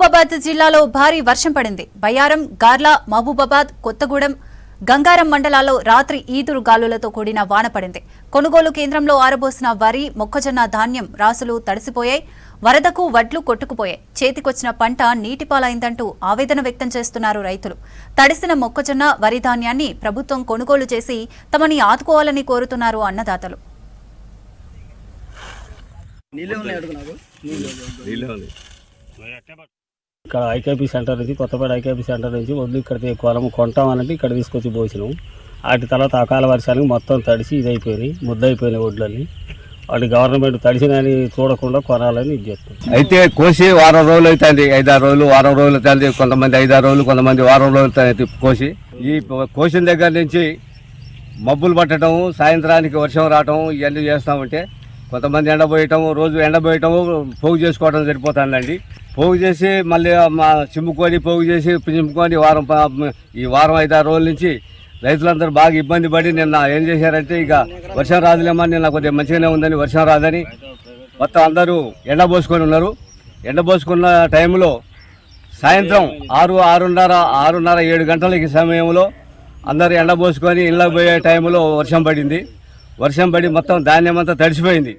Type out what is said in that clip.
మహబూబాబాద్ జిల్లాలో భారీ వర్షం పడింది. బయ్యారం, గార్ల, మహబూబాబాద్, కొత్తగూడెం, గంగారం మండలాల్లో రాత్రి ఈదురు గాలులతో కూడిన వాన పడింది. కొనుగోలు కేంద్రంలో ఆరబోసిన వరి, మొక్కజొన్న ధాన్యం రాసులు తడిసిపోయాయి. వరదకు వడ్లు కొట్టుకుపోయాయి. చేతికొచ్చిన పంట నీటిపాలైందంటూ ఆవేదన వ్యక్తం చేస్తున్నారు రైతులు. తడిసిన మొక్కజొన్న, వరి ధాన్యాన్ని ప్రభుత్వం కొనుగోలు చేసి తమని ఆదుకోవాలని కోరుతున్నారు అన్నదాతలు. ఇక్కడ ఐకేపీ సెంటర్ నుంచి కొత్తపేట ఐకేపీ సెంటర్ నుంచి వడ్లు ఇక్కడ కొంటామనంటే ఇక్కడ తీసుకొచ్చి పోసినాం. వాటి తర్వాత అకాల వర్షానికి మొత్తం తడిసి ఇదైపోయినాయి, ముద్దయిపోయినాయి వడ్లన్నీ. వాటి గవర్నమెంట్ తడిసినని చూడకుండా కొనాలని ఇది చేస్తాం. అయితే కోసి వారం రోజులు అవుతుంది, 5-6 రోజులు, వారం రోజులు అవుతుంది. కొంతమంది 5-6 రోజులు, కొంతమంది వారం రోజులు కోసి. ఈ కోసిన దగ్గర నుంచి మబ్బులు పట్టడం, సాయంత్రానికి వర్షం రావటం ఇవన్నీ చేస్తామంటే కొంతమంది ఎండబోయటం, రోజు ఎండబోయటం, పోగు చేసుకోవడం సరిపోతుందండి. పోగు చేసి మళ్ళీ చిమ్ముకొని పోగు చేసి చిమ్ముకొని ఈ వారం 5-6 రోజుల నుంచి రైతులందరూ బాగా ఇబ్బంది పడి నిన్న ఏం చేశారంటే ఇక వర్షం రాదులేమని, నిన్న కొద్దిగా మంచిగానే ఉందని, వర్షం రాదని మొత్తం అందరూ ఎండబోసుకొని ఉన్నారు. ఎండబోసుకున్న టైంలో సాయంత్రం 6:30, 7 సమయంలో అందరూ ఎండబోసుకొని ఇళ్ళకి పోయే టైంలో వర్షం పడింది. వర్షం పడి మొత్తం ధాన్యం అంతా తడిసిపోయింది.